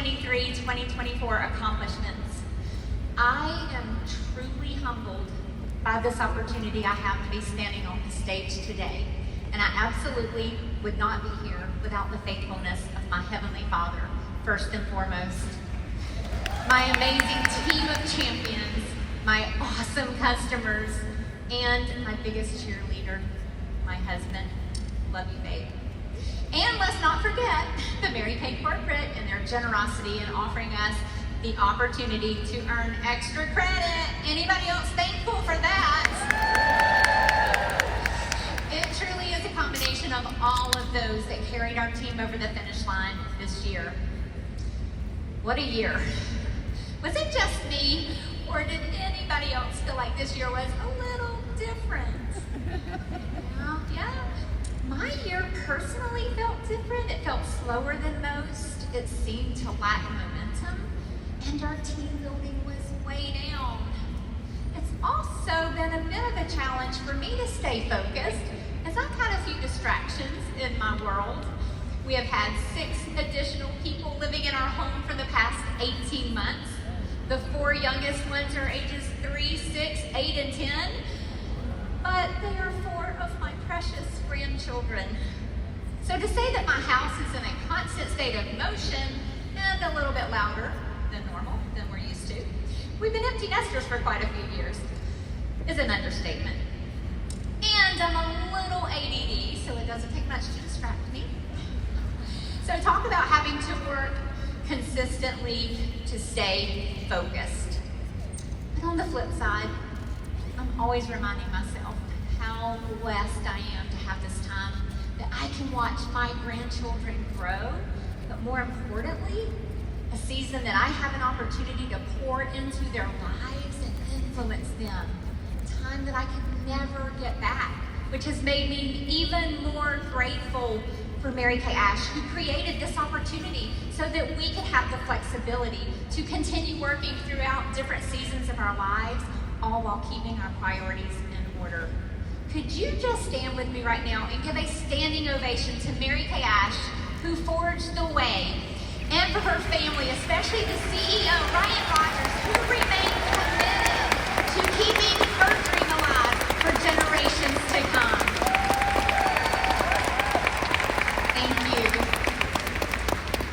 2023-2024 accomplishments. I am truly humbled by this opportunity I have to be standing on the stage today. And I absolutely would not be here without the faithfulness of my Heavenly Father, first and foremost. My amazing team of champions, my awesome customers, and my biggest cheerleader, my husband. Love you, babe. And let's not forget the Mary Kay Corporate and their generosity in offering us the opportunity to earn extra credit. Anybody else thankful for that? It truly is a combination of all of those that carried our team over the finish line this year. What a year. Was it just me, or did anybody else feel like this year was a little different? Yeah. My year personally felt different. It felt slower than most. It seemed to lack momentum, and our team building was way down. It's also been a bit of a challenge for me to stay focused, as I've had a few distractions in my world. We have had 6 additional people living in our home for the past 18 months. The 4 youngest ones are ages 3, 6, 8, and 10. But they are 4 of my precious grandchildren. So to say that my house is in a constant state of motion and a little bit louder than normal, than we're used to, we've been empty nesters for quite a few years, is an understatement. And I'm a little ADD, so it doesn't take much to distract me. So talk about having to work consistently to stay focused. But on the flip side, I'm always reminding myself how blessed I am to have this time that I can watch my grandchildren grow, but more importantly, a season that I have an opportunity to pour into their lives and influence them. Time that I could never get back, which has made me even more grateful for Mary Kay Ash, who created this opportunity so that we could have the flexibility to continue working throughout different seasons of our lives, all while keeping our priorities in order. Could you just stand with me right now and give a standing ovation to Mary Kay Ash, who forged the way, and for her family, especially the CEO, Ryan Rogers, who remains committed to keeping her dream alive for generations to come. Thank you.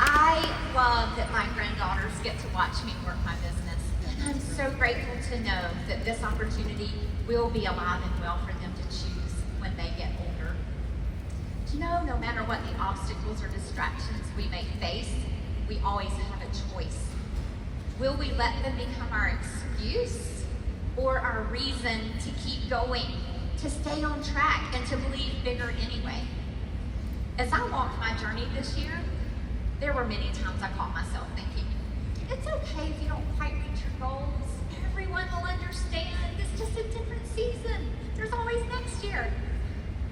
I love that my granddaughters get to watch me work my business. And I'm so grateful to know that this opportunity will be alive and well for them to choose when they get older. Do you know, no matter what the obstacles or distractions we may face, we always have a choice. Will we let them become our excuse or our reason to keep going, to stay on track, and to believe bigger anyway? As I walked my journey this year, there were many times I caught myself thinking, it's okay if you don't quite reach your goals. Everyone will understand. It's just a different season. There's always next year.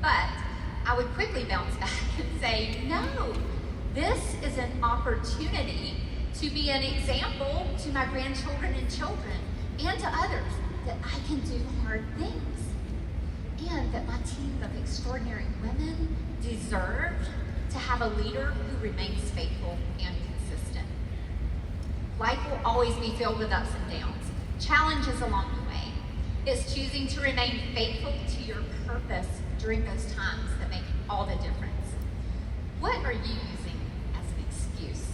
But I would quickly bounce back and say, no, this is an opportunity to be an example to my grandchildren and children and to others that I can do hard things, and that my team of extraordinary women deserve to have a leader who remains faithful and consistent. Life will always be filled with ups and downs, challenges along the way. It's choosing to remain faithful to your purpose during those times that make all the difference. What are you using as an excuse?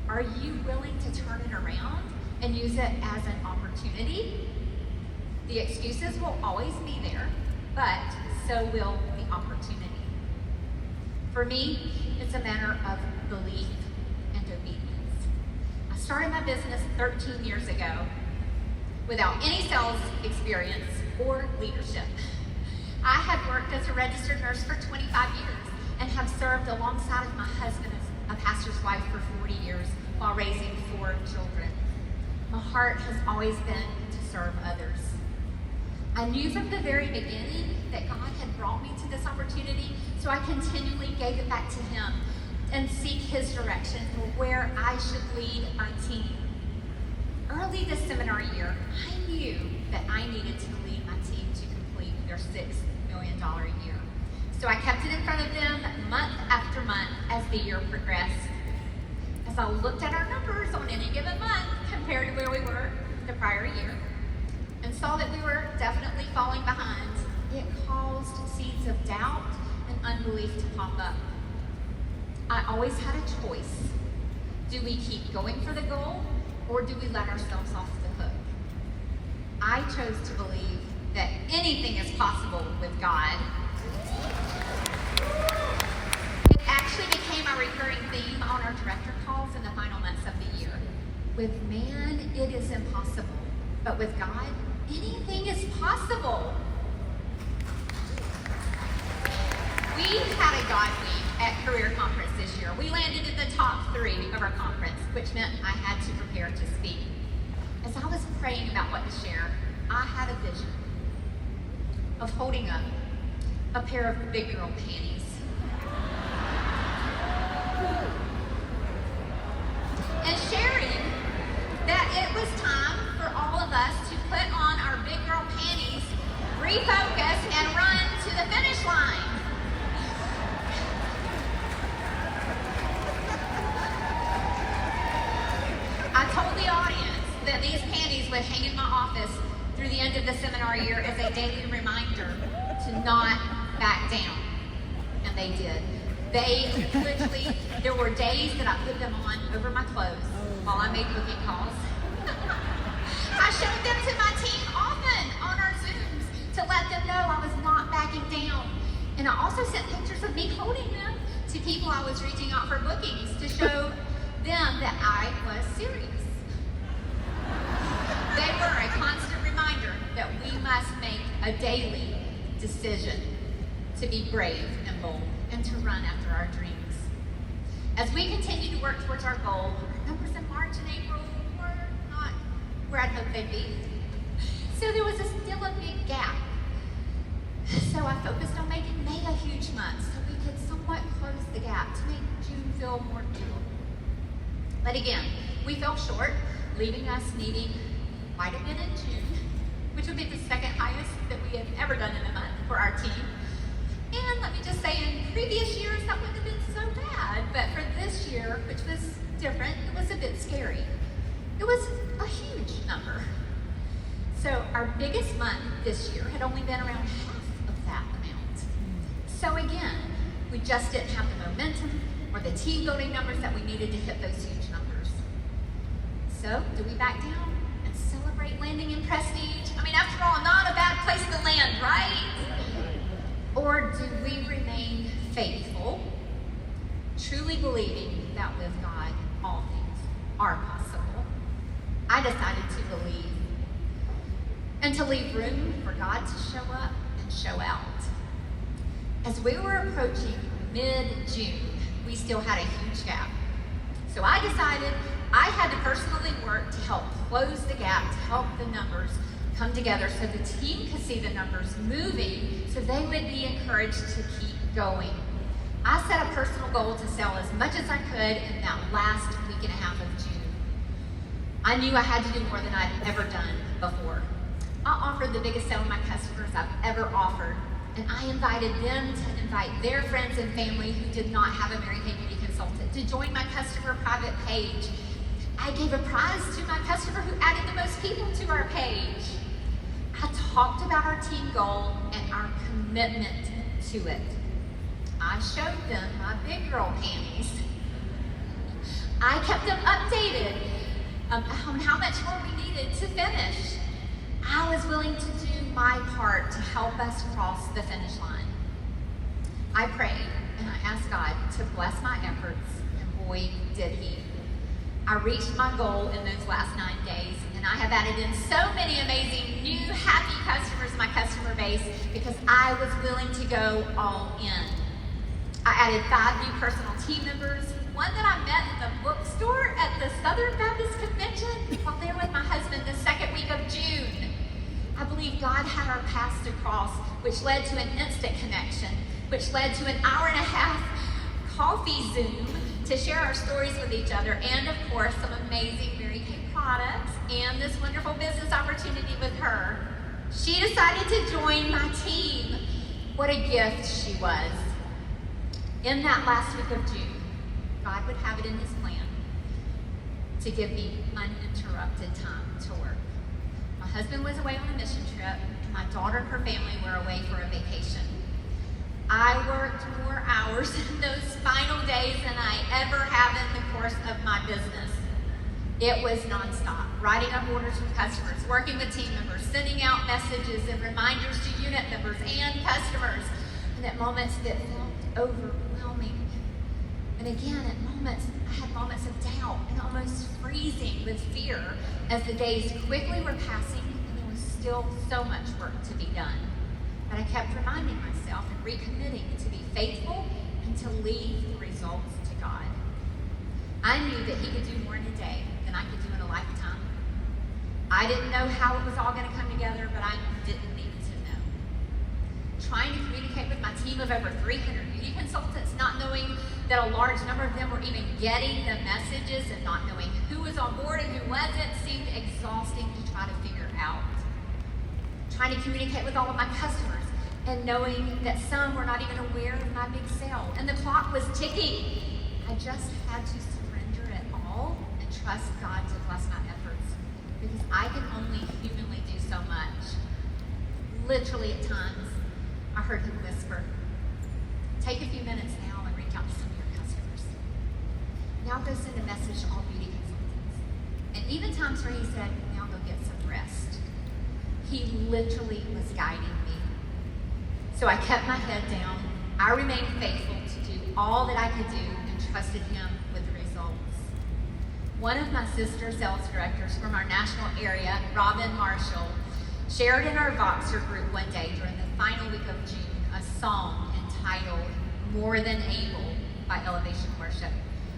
Are you willing to turn it around and use it as an opportunity? The excuses will always be there, but so will the opportunity. For me, it's a matter of belief and obedience. I started my business 13 years ago without any sales experience or leadership. I had worked as a registered nurse for 25 years and have served alongside of my husband as a pastor's wife for 40 years while raising 4 children. My heart has always been to serve others. I knew from the very beginning that God had brought me to this opportunity, so I continually gave it back to Him and seek His direction for where I should lead my team. Early this seminar year, I knew that I needed to lead my team to complete their $6 million a year. So I kept it in front of them month after month as the year progressed. As as I looked at our numbers on any given month compared to where we were the prior year and saw that we were definitely falling behind, it caused seeds of doubt and unbelief to pop up. I always had a choice. Do we keep going for the goal, or do we let ourselves off the hook? I chose to believe that anything is possible with God. It actually became a recurring theme on our director calls in the final months of the year. With man, it is impossible, but with God, anything is possible. We had a God week at Career Conference this year. We landed in the top 3 of our conference, which meant I had to prepare to speak. As I was praying about what to share, I had a vision of holding up a pair of big girl panties. And sharing that it was time for all of us to put on our big girl panties, refocus, and run to the finish line. I told the audience that these panties would hang in my office through the end of the seminar year as a daily reminder to not back down. And they did. They literally, there were days that I put them on over my clothes while I made booking calls. I showed them to my team often on our Zooms to let them know I was not backing down. And I also sent pictures of me holding them to people I was reaching out for bookings to show them that I was serious. They were a constant reminder that we must make a daily decision to be brave and bold and to run after our dreams. As we continue to work towards our goal, our numbers in March and April were not where I'd hoped they'd be. So there was still a big gap. So I focused on making May a huge month so we could somewhat close the gap to make June feel more doable. But again, we fell short, leaving us needing quite a bit in June, which would be the second highest that we had ever done in a month for our team. And let me just say, in previous years, that wouldn't have been so bad. But for this year, which was different, it was a bit scary. It was a huge number. So our biggest month this year had only been around half of that amount. So again, we just didn't have the momentum or the team building numbers that we needed to hit those huge numbers. So do we back down and celebrate landing in prestige? I mean, after all, not a bad place to land, right? Or do we remain faithful, truly believing that with God, all things are possible? I decided to believe and to leave room for God to show up and show out. As we were approaching mid-June, we still had a huge gap. So I decided I had to personally work to help close the gap, to help the numbers come together so the team could see the numbers moving so they would be encouraged to keep going. I set a personal goal to sell as much as I could in that last week and a half of June. I knew I had to do more than I'd ever done before. I offered the biggest sale to my customers I've ever offered, and I invited them to invite their friends and family who did not have a Mary Kay Beauty consultant to join my customer private page. I gave a prize to my customer who added the most people to our page. I talked about our team goal and our commitment to it. I showed them my big girl panties. I kept them updated on how much more we needed to finish. I was willing to do my part to help us cross the finish line. I prayed and I asked God to bless my efforts, and boy, did He. I reached my goal in those last 9 days, and I have added in so many amazing new happy customers in my customer base because I was willing to go all in. I added 5 new personal team members, one that I met in the bookstore at the Southern Baptist Convention while there with my husband the second week of June. I believe God had our paths to cross, which led to an instant connection, which led to an hour and a half coffee Zoom to share our stories with each other, and of course, some amazing Mary Kay products and this wonderful business opportunity with her. She decided to join my team. What a gift she was. In that last week of June, God would have it in His plan. to give me uninterrupted time to work. My husband was away on a mission trip, and my daughter and her family were away for a vacation. I worked more hours in those final days than I ever have in the course of my business. It was nonstop, writing up orders from customers, working with team members, sending out messages and reminders to unit members and customers, and at moments that felt overwhelming. And again, at moments, I had moments of doubt and almost freezing with fear as the days quickly were passing and there was still so much work to be done. But I kept reminding myself and recommitting to be faithful and to leave the results to God. I knew that He could do more in a day than I could do in a lifetime. I didn't know how it was all going to come together, but I didn't need to know. Trying to communicate with my team of over 300 beauty consultants, not knowing that a large number of them were even getting the messages and not knowing who was on board and who wasn't, seemed exhausting to try to figure out. Trying to communicate with all of my customers and knowing that some were not even aware of my big sale and the clock was ticking. I just had to surrender it all and trust God to bless my efforts because I can only humanly do so much. Literally at times, I heard Him whisper, take a few minutes now and reach out to some of your customers. Now go send a message to all beauty consultants. And even times where He said, now go get some rest. He literally was guiding me. So I kept my head down. I remained faithful to do all that I could do and trusted Him with the results. One of my sister sales directors from our national area, Robin Marshall, shared in our Voxer group one day during the final week of June a song entitled More Than Able by Elevation Worship,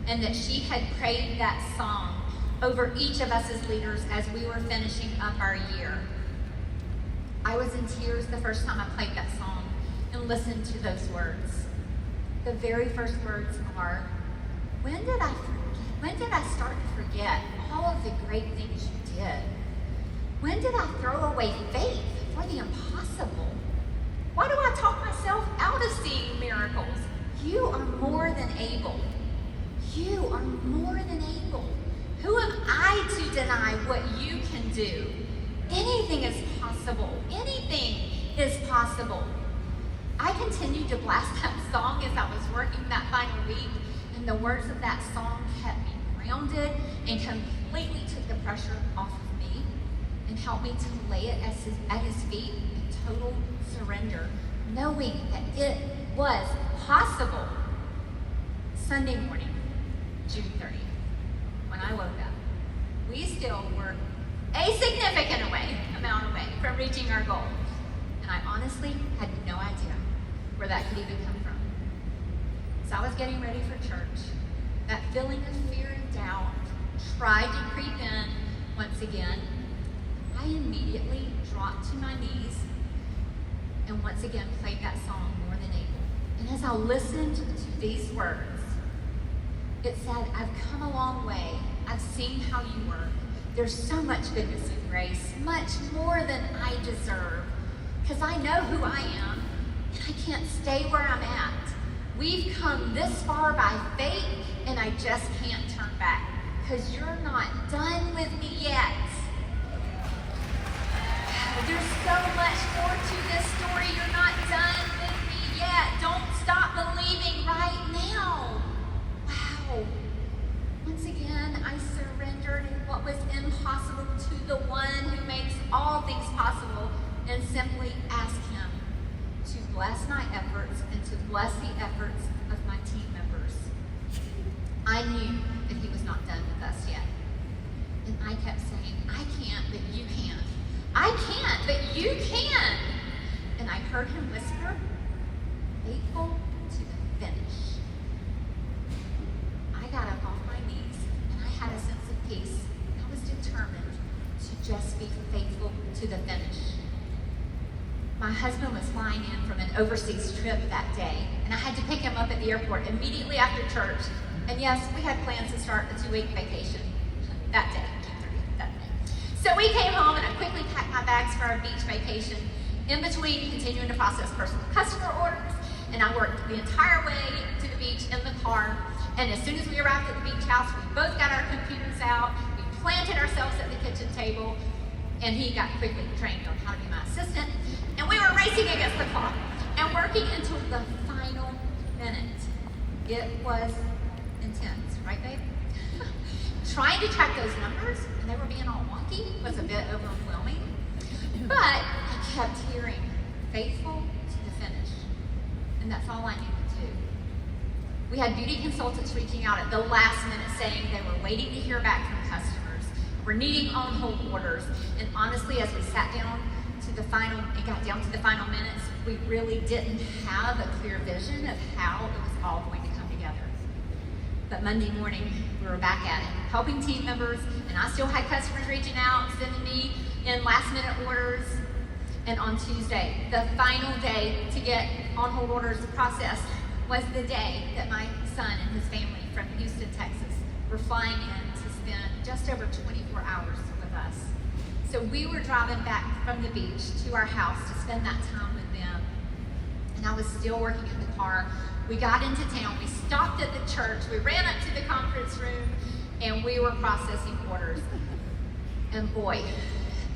and that she had prayed that song over each of us as leaders as we were finishing up our year. I was in tears the first time I played that song and listened to those words. The very first words are, when did I start to forget all of the great things you did? When did I throw away faith for the impossible? Why do I talk myself out of seeing miracles? You are more than able. You are more than able. Who am I to deny what you can do? Anything is possible. Anything is possible. I continued to blast that song as I was working that final week, and the words of that song kept me grounded and completely took the pressure off of me and helped me to lay it at His feet in total surrender, knowing that it was possible. Sunday morning, June 30th, when I woke up, we still were a significant amount away from reaching our goal. And I honestly had no idea where that could even come from. As I was getting ready for church, that feeling of fear and doubt tried to creep in once again. I immediately dropped to my knees and once again played that song, More Than Able. And as I listened to these words, it said, I've come a long way. I've seen how you work. There's so much goodness and grace, much more than I deserve, because I know who I am, and I can't stay where I'm at. We've come this far by faith, and I just can't turn back, because you're not done with me yet. There's so much more to this story. You're not done with me yet. Don't stop believing right now. Wow. Once again, I surrendered what was impossible to the one who makes all things possible and simply asked Him to bless my efforts and to bless the efforts of my team members. I knew that He was not done with us yet. And I kept saying, I can't, but you can. I can't, but you can. And I heard Him whisper, faithful to the finish. I got up off my knees and I had a sense of peace. I was determined to just be faithful to the finish. My husband was flying in from an overseas trip that day, and I had to pick him up at the airport immediately after church. And yes, we had plans to start a 2-week vacation that day, June 30th, that day. So we came home and I quickly packed my bags for our beach vacation, in between continuing to process personal customer orders, and I worked the entire way to the beach in the car, And as soon as we arrived at the beach house, we both got our computers out, we planted ourselves at the kitchen table, and he got quickly trained on how to be my assistant, and we were racing against the clock and working until the final minute. It was intense, right, babe? Trying to track those numbers, and they were being all wonky, was a bit overwhelming. But I kept hearing, faithful to the finish. And that's all I needed to do. We had beauty consultants reaching out at the last minute saying they were waiting to hear back from customers. We're needing on-hold orders. And honestly, as we sat down to the final, it got down to the final minutes, we really didn't have a clear vision of how it was all going to come together. But Monday morning, we were back at it, helping team members, and I still had customers reaching out, sending me in last-minute orders. And on Tuesday, the final day to get on-hold orders processed, was the day that my son and his family from Houston, Texas, were flying in to spend just over 24 hours with us. So we were driving back from the beach to our house to spend that time with them. And I was still working in the car. We got into town, we stopped at the church, we ran up to the conference room, and we were processing orders. And boy,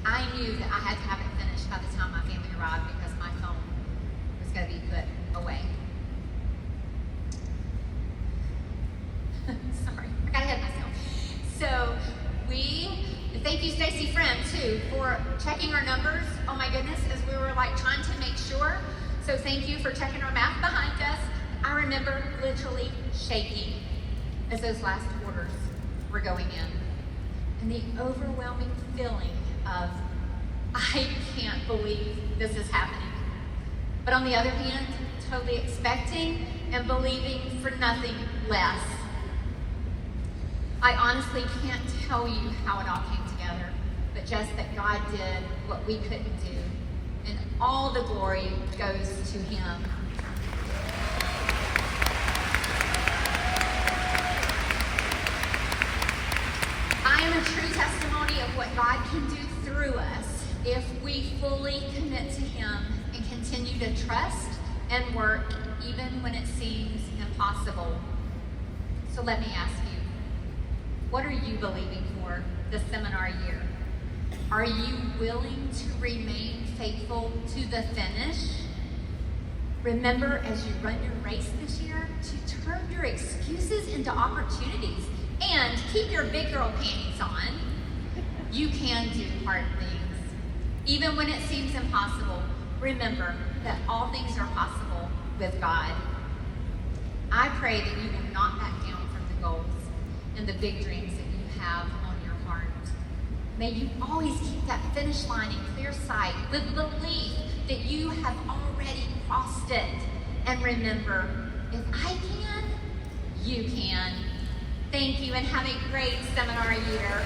I knew that I had to have it finished by the time my family arrived because my phone was going to be put away. Sorry, I got ahead of myself. So thank you Stacy Friend too for checking our numbers. Oh my goodness, as we were like trying to make sure. So thank you for checking our math behind us. I remember literally shaking as those last orders were going in. And the overwhelming feeling of, I can't believe this is happening. But on the other hand, totally expecting and believing for nothing less. I honestly can't tell you how it all came together, but just that God did what we couldn't do. And all the glory goes to Him. I am a true testimony of what God can do through us if we fully commit to Him and continue to trust and work even when it seems impossible. So let me ask you, what are you believing for this seminar year? Are you willing to remain faithful to the finish? Remember, as you run your race this year, to turn your excuses into opportunities and keep your big girl panties on. You can do hard things. Even when it seems impossible, remember that all things are possible with God. I pray that you will not back down from the goals and the big dreams that you have on your heart. May you always keep that finish line in clear sight with belief that you have already crossed it. And remember, if I can, you can. Thank you and have a great seminar year.